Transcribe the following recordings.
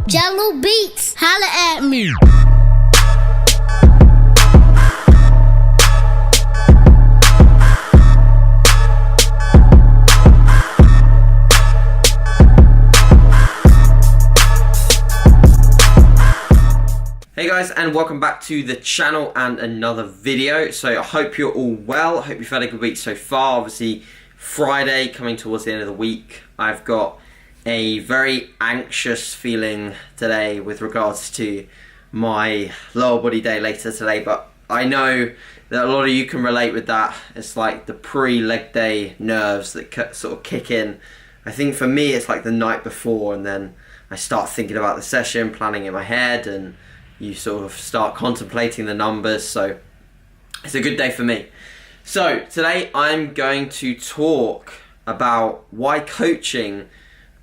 Jello Beats, holla at me. Hey guys, and welcome back to the channel and another video. So I hope you're all well. I hope you've had a good week so far. Obviously Friday coming towards the end of the week. I've got a very anxious feeling today with regards to my lower body day later today, but I know that a lot of you can relate with that. It's like the pre-leg day nerves that sort of kick in. I think for me it's like the night before, and then I start thinking about the session, planning in my head, and you sort of start contemplating the numbers. So it's a good day for me. So today I'm going to talk about why coaching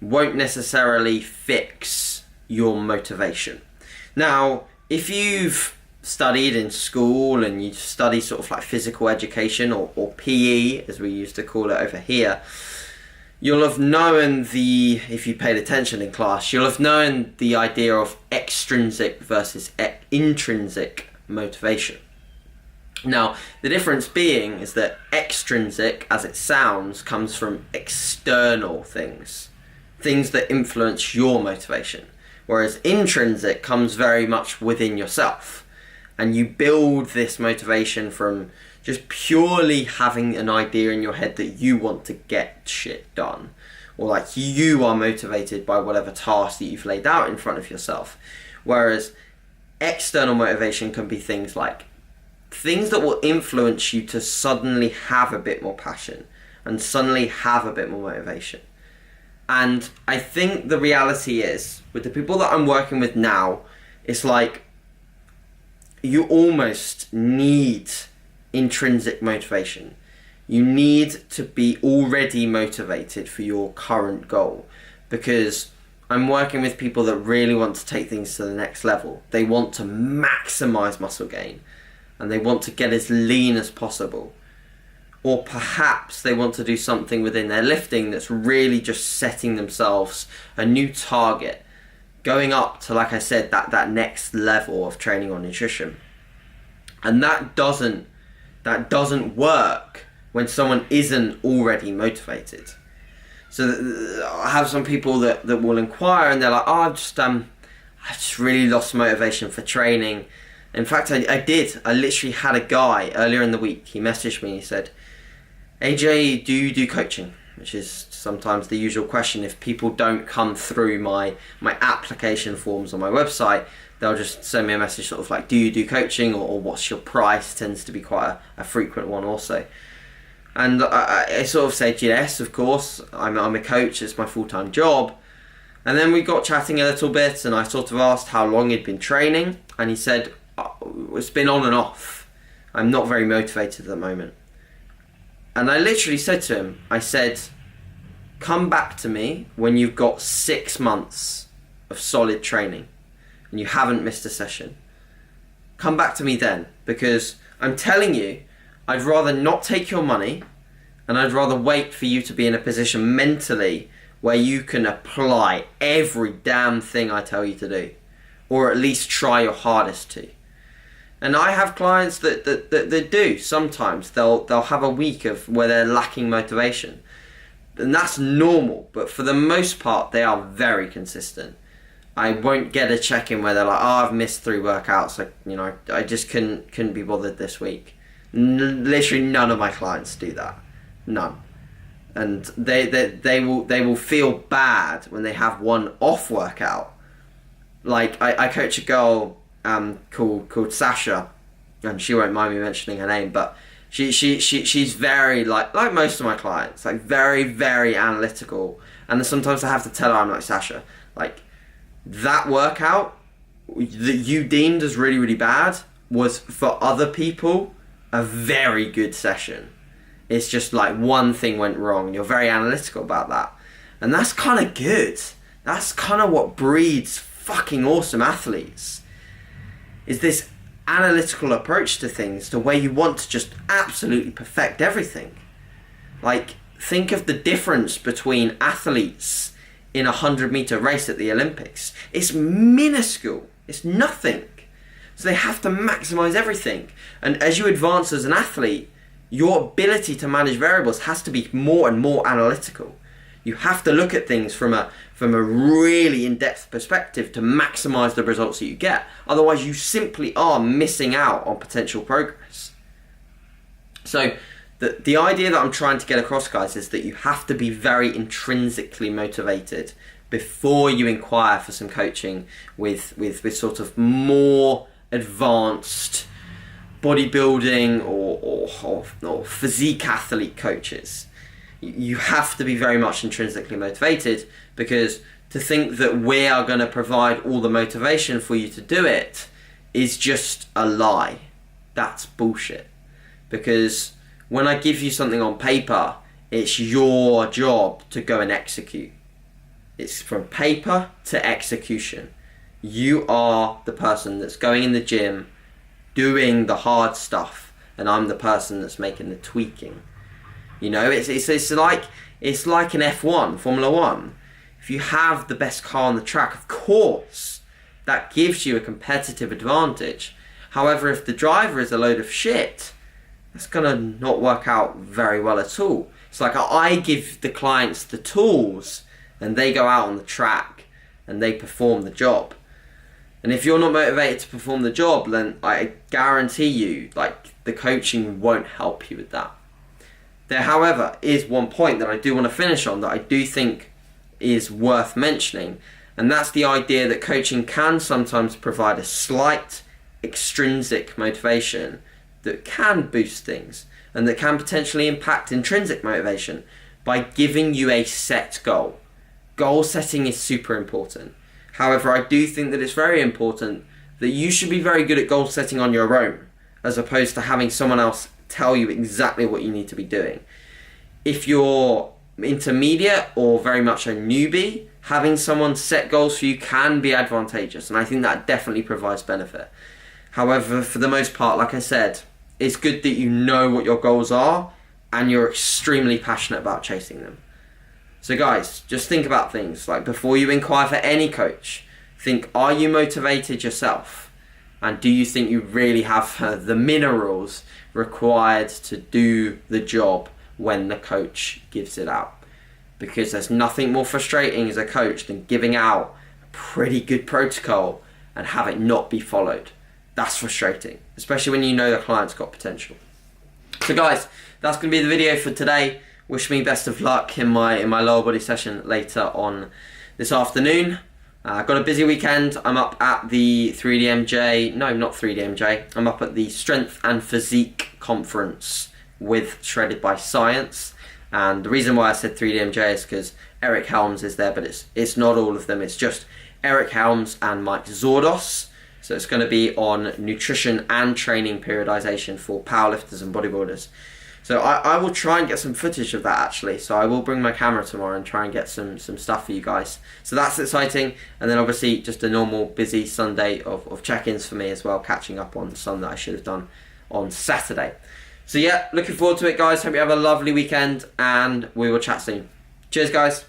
won't necessarily fix your motivation. Now, if you've studied in school and you study sort of like physical education or PE as we used to call it over here, you'll have known if you paid attention in class, you'll have known the idea of extrinsic versus intrinsic motivation. Now, the difference being is that extrinsic, as it sounds, comes from external things that influence your motivation, whereas intrinsic comes very much within yourself, and you build this motivation from just purely having an idea in your head that you want to get shit done, or like you are motivated by whatever task that you've laid out in front of yourself. Whereas external motivation can be things like things that will influence you to suddenly have a bit more passion and suddenly have a bit more motivation. And I think the reality is, with the people that I'm working with now, it's like you almost need intrinsic motivation. You need to be already motivated for your current goal, because I'm working with people that really want to take things to the next level. They want to maximize muscle gain, and they want to get as lean as possible. Or perhaps they want to do something within their lifting that's really just setting themselves a new target, going up to, like I said, that next level of training or nutrition. And that doesn't work when someone isn't already motivated. So I have some people that will inquire, and they're like, oh, I just really lost motivation for training. In fact, I literally had a guy earlier in the week. He messaged me and he said, AJ, do you do coaching? Which is sometimes the usual question. If people don't come through my application forms on my website, they'll just send me a message sort of like, do you do coaching, or what's your price? Tends to be quite a frequent one also. And I sort of said, yes, of course, I'm a coach, it's my full-time job. And then we got chatting a little bit, and I sort of asked how long he'd been training, and he said, it's been on and off. I'm not very motivated at the moment. And I literally said to him, I said, come back to me when you've got 6 months of solid training and you haven't missed a session. Come back to me then, because I'm telling you, I'd rather not take your money, and I'd rather wait for you to be in a position mentally where you can apply every damn thing I tell you to do, or at least try your hardest to. And I have clients that do. Sometimes they'll have a week of where they're lacking motivation, and that's normal. But for the most part, they are very consistent. I won't get a check-in where they're like, "Oh, I've missed 3 workouts. I just couldn't be bothered this week." Literally, none of my clients do that. None. And they will feel bad when they have one off workout. Like I coach a girl called Sasha, and she won't mind me mentioning her name, but she's very like most of my clients, like very, very analytical. And sometimes I have to tell her, I'm like, Sasha, like that workout that you deemed as really, really bad was for other people a very good session. It's just like one thing went wrong. You're very analytical about that, and that's kind of good. That's kind of what breeds fucking awesome athletes, is this analytical approach to things, to where you want to just absolutely perfect everything. Like, think of the difference between athletes in a 100-meter race at the Olympics. It's minuscule. It's nothing. So they have to maximize everything. And as you advance as an athlete, your ability to manage variables has to be more and more analytical. You have to look at things from a really in-depth perspective to maximize the results that you get. Otherwise, you simply are missing out on potential progress. So the idea that I'm trying to get across, guys, is that you have to be very intrinsically motivated before you inquire for some coaching with sort of more advanced bodybuilding or physique athlete coaches. You have to be very much intrinsically motivated, because to think that we are going to provide all the motivation for you to do it is just a lie. That's bullshit. Because when I give you something on paper, it's your job to go and execute. It's from paper to execution. You are the person that's going in the gym, doing the hard stuff, and I'm the person that's making the tweaking. You know, it's like an F1, Formula 1. If you have the best car on the track, of course, that gives you a competitive advantage. However, if the driver is a load of shit, that's going to not work out very well at all. It's like I give the clients the tools and they go out on the track and they perform the job. And if you're not motivated to perform the job, then I guarantee you, like, the coaching won't help you with that. There, however, is one point that I do want to finish on that I do think is worth mentioning, and that's the idea that coaching can sometimes provide a slight extrinsic motivation that can boost things and that can potentially impact intrinsic motivation by giving you a set goal. Goal setting is super important. However, I do think that it's very important that you should be very good at goal setting on your own, as opposed to having someone else tell you exactly what you need to be doing. If you're intermediate or very much a newbie, having someone set goals for you can be advantageous, and I think that definitely provides benefit. However, for the most part, like I said, it's good that you know what your goals are and you're extremely passionate about chasing them. So guys, just think about things like before you inquire for any coach, think, are you motivated yourself? And do you think you really have the minerals required to do the job when the coach gives it out? Because there's nothing more frustrating as a coach than giving out a pretty good protocol and have it not be followed. That's frustrating, especially when you know the client's got potential. So guys, that's going to be the video for today. Wish me best of luck in my lower body session later on this afternoon. I've got a busy weekend. I'm up at the 3DMJ, no, not 3DMJ. I'm up at the Strength and Physique Conference with Shredded by Science. And the reason why I said 3DMJ is because Eric Helms is there, but it's not all of them. It's just Eric Helms and Mike Zordos. So it's going to be on nutrition and training periodization for powerlifters and bodybuilders. So I will try and get some footage of that actually. So I will bring my camera tomorrow and try and get some stuff for you guys. So that's exciting. And then obviously just a normal busy Sunday of check-ins for me as well, catching up on some that I should have done on Saturday. So yeah, looking forward to it guys. Hope you have a lovely weekend and we will chat soon. Cheers guys.